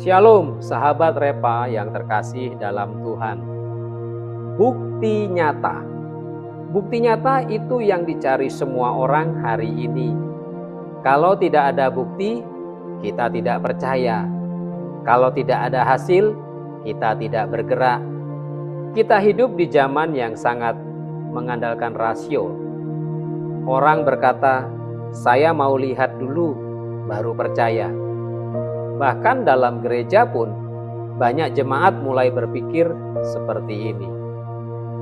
Shalom sahabat Repa yang terkasih dalam Tuhan. Bukti nyata. Bukti nyata itu yang dicari semua orang hari ini. Kalau tidak ada bukti, kita tidak percaya. Kalau tidak ada hasil, kita tidak bergerak. Kita hidup di zaman yang sangat mengandalkan rasio. Orang berkata, saya mau lihat dulu, baru percaya. Bahkan dalam gereja pun, banyak jemaat mulai berpikir seperti ini.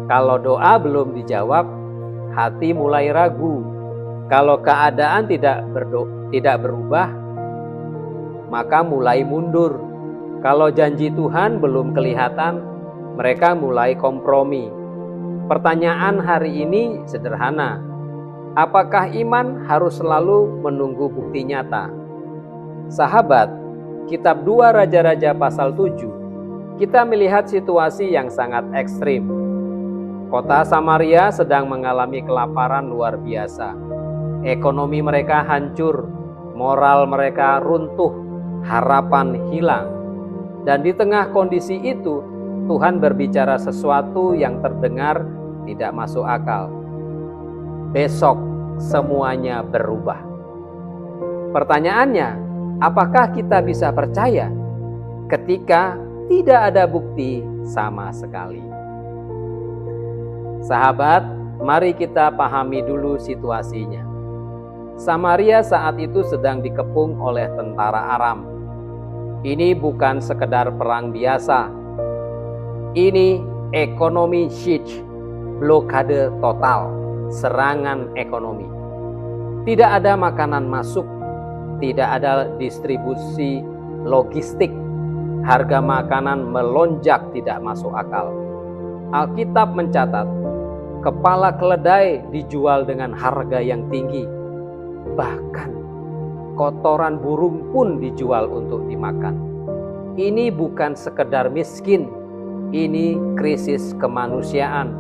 Kalau doa belum dijawab, hati mulai ragu. Kalau keadaan tidak berubah, maka mulai mundur. Kalau janji Tuhan belum kelihatan, mereka mulai kompromi. Pertanyaan hari ini sederhana. Apakah iman harus selalu menunggu bukti nyata? Sahabat, Kitab 2 Raja-Raja pasal 7, kita melihat situasi yang sangat ekstrim. Kota Samaria sedang mengalami kelaparan luar biasa. Ekonomi mereka hancur, moral mereka runtuh, harapan hilang. Dan di tengah kondisi itu, Tuhan berbicara sesuatu yang terdengar tidak masuk akal. Besok semuanya berubah. Pertanyaannya, apakah kita bisa percaya ketika tidak ada bukti sama sekali? Sahabat, mari kita pahami dulu situasinya. Samaria saat itu sedang dikepung oleh tentara Aram. Ini bukan sekedar perang biasa. Ini ekonomi siege, blokade total, serangan ekonomi. Tidak ada makanan masuk, tidak ada distribusi logistik, harga makanan melonjak tidak masuk akal. Alkitab mencatat, kepala keledai dijual dengan harga yang tinggi. Bahkan kotoran burung pun dijual untuk dimakan. Ini bukan sekedar miskin, ini krisis kemanusiaan.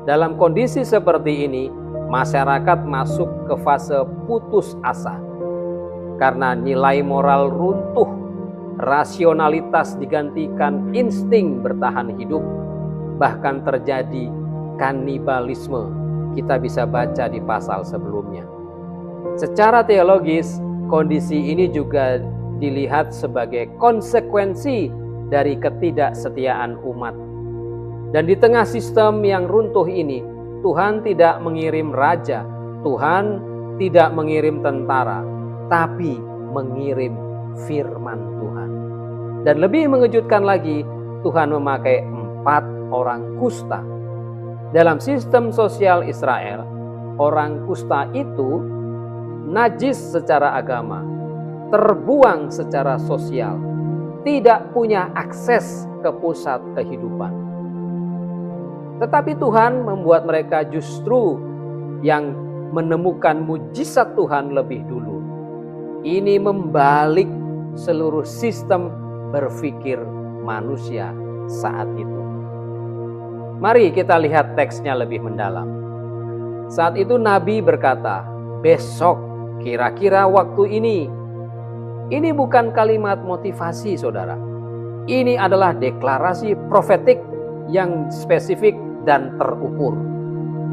Dalam kondisi seperti ini, masyarakat masuk ke fase putus asa. Karena nilai moral runtuh, rasionalitas digantikan insting bertahan hidup, bahkan terjadi kanibalisme. Kita bisa baca di pasal sebelumnya. Secara teologis, kondisi ini juga dilihat sebagai konsekuensi dari ketidaksetiaan umat. Dan di tengah sistem yang runtuh ini, Tuhan tidak mengirim raja, Tuhan tidak mengirim tentara, tapi mengirim firman Tuhan. Dan lebih mengejutkan lagi, Tuhan memakai 4 orang kusta. Dalam sistem sosial Israel, orang kusta itu najis secara agama, terbuang secara sosial, tidak punya akses ke pusat kehidupan. Tetapi Tuhan membuat mereka justru yang menemukan mujizat Tuhan lebih dulu. Ini membalik seluruh sistem berpikir manusia saat itu. Mari kita lihat teksnya lebih mendalam. Saat itu Nabi berkata, besok kira-kira waktu ini. Ini bukan kalimat motivasi, saudara. Ini adalah deklarasi profetik yang spesifik dan terukur.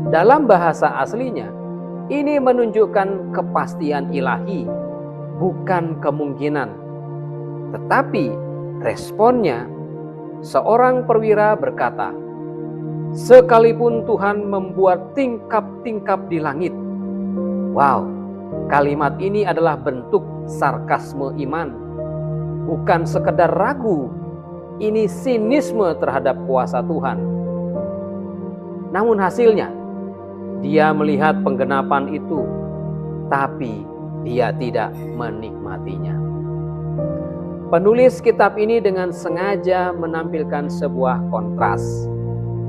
Dalam bahasa aslinya, ini menunjukkan kepastian ilahi, bukan kemungkinan. Tetapi responnya, seorang perwira berkata, sekalipun Tuhan membuat tingkap-tingkap di langit. Wow, kalimat ini adalah bentuk sarkasme iman. Bukan sekedar ragu, ini sinisme terhadap kuasa Tuhan. Namun hasilnya, dia melihat penggenapan itu, tapi dia tidak menikmatinya. Penulis kitab ini dengan sengaja menampilkan sebuah kontras.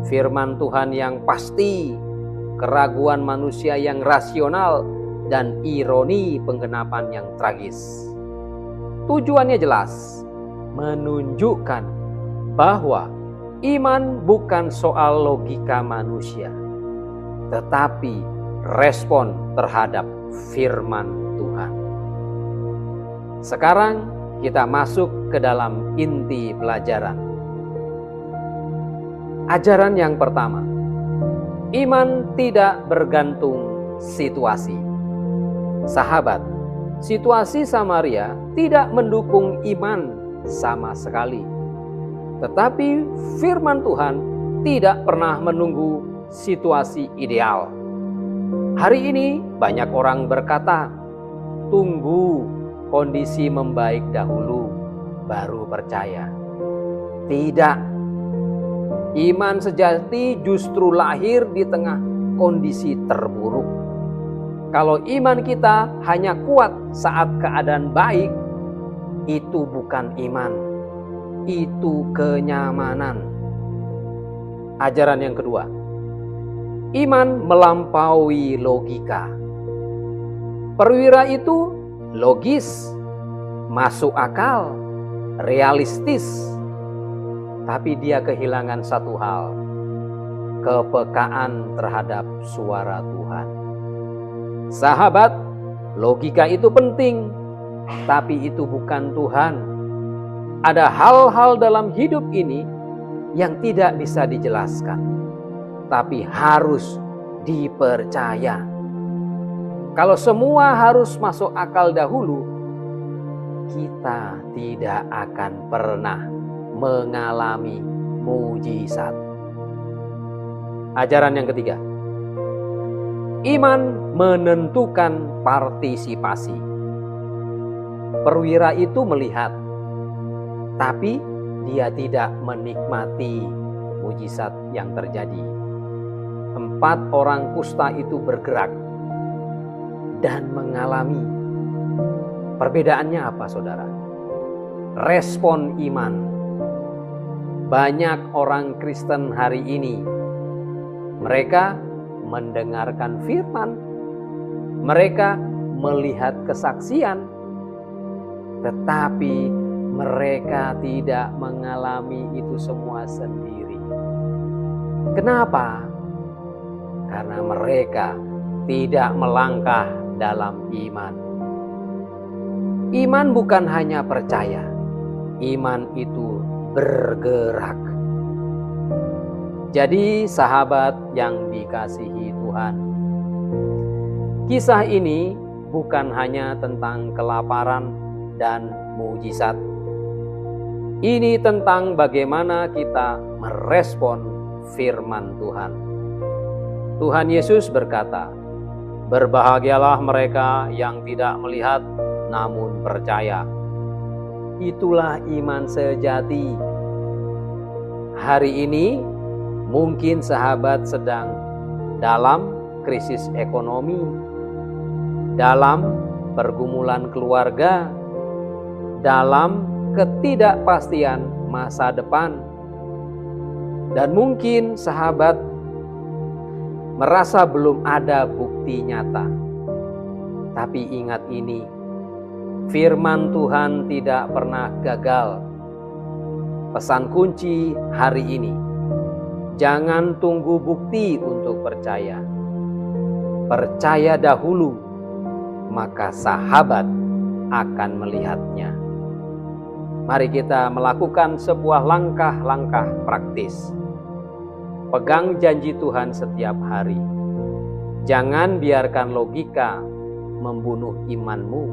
Firman Tuhan yang pasti, keraguan manusia yang rasional, dan ironi penggenapan yang tragis. Tujuannya jelas, menunjukkan bahwa iman bukan soal logika manusia, tetapi respon terhadap firman Tuhan. Sekarang kita masuk ke dalam inti pelajaran. Ajaran yang pertama, iman tidak bergantung situasi. Sahabat, situasi Samaria tidak mendukung iman sama sekali. Tetapi firman Tuhan tidak pernah menunggu situasi ideal. Hari ini banyak orang berkata, tunggu kondisi membaik dahulu, baru percaya. Tidak. Iman sejati justru lahir di tengah kondisi terburuk. Kalau iman kita hanya kuat saat keadaan baik, itu bukan iman, itu kenyamanan. Ajaran yang kedua, iman melampaui logika. Perwira itu logis, masuk akal, realistis, tapi dia kehilangan satu hal, kepekaan terhadap suara Tuhan. Sahabat, logika itu penting, tapi itu bukan Tuhan. Ada hal-hal dalam hidup ini yang tidak bisa dijelaskan, tapi harus dipercaya. Kalau semua harus masuk akal dahulu, kita tidak akan pernah mengalami mujizat. Ajaran yang ketiga, iman menentukan partisipasi. Perwira itu melihat, tapi dia tidak menikmati mujizat yang terjadi. 4 orang kusta itu bergerak dan mengalami. Perbedaannya apa, saudara? Respon iman. Banyak orang Kristen hari ini, mereka mendengarkan firman, mereka melihat kesaksian, tetapi mereka tidak mengalami itu semua sendiri. Kenapa? Karena mereka tidak melangkah dalam iman. Iman bukan hanya percaya, iman itu bergerak. Jadi sahabat yang dikasihi Tuhan, kisah ini bukan hanya tentang kelaparan dan mujizat. Ini tentang bagaimana kita merespon firman Tuhan. Tuhan Yesus berkata, "Berbahagialah mereka yang tidak melihat namun percaya." Itulah iman sejati. Hari ini mungkin sahabat sedang dalam krisis ekonomi, dalam pergumulan keluarga, dalam ketidakpastian masa depan. Dan mungkin sahabat merasa belum ada bukti nyata. Tapi ingat ini, firman Tuhan tidak pernah gagal. Pesan kunci hari ini, jangan tunggu bukti untuk percaya. Percaya dahulu, maka sahabat akan melihatnya. Mari kita melakukan sebuah langkah-langkah praktis. Pegang janji Tuhan setiap hari. Jangan biarkan logika membunuh imanmu.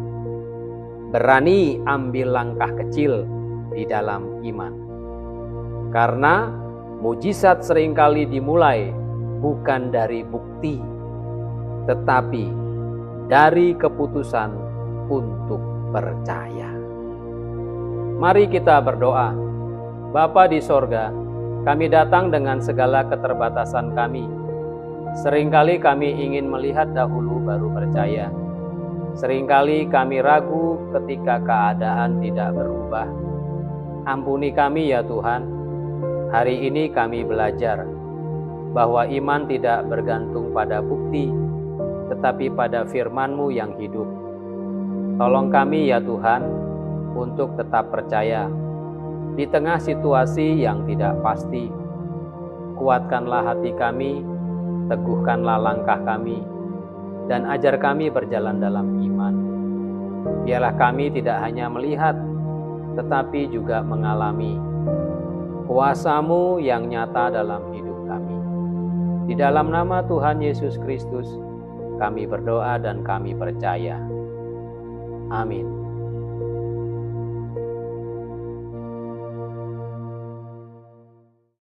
Berani ambil langkah kecil di dalam iman. Karena mujizat seringkali dimulai bukan dari bukti, tetapi dari keputusan untuk percaya. Mari kita berdoa. Bapa di sorga, kami datang dengan segala keterbatasan kami. Seringkali kami ingin melihat dahulu baru percaya. Seringkali kami ragu ketika keadaan tidak berubah. Ampuni kami ya Tuhan. Hari ini kami belajar bahwa iman tidak bergantung pada bukti, tetapi pada firman-Mu yang hidup. Tolong kami ya Tuhan untuk tetap percaya di tengah situasi yang tidak pasti. Kuatkanlah hati kami, teguhkanlah langkah kami, dan ajar kami berjalan dalam iman. Biarlah kami tidak hanya melihat, tetapi juga mengalami kuasa-Mu yang nyata dalam hidup kami. Di dalam nama Tuhan Yesus Kristus, kami berdoa dan kami percaya. Amin.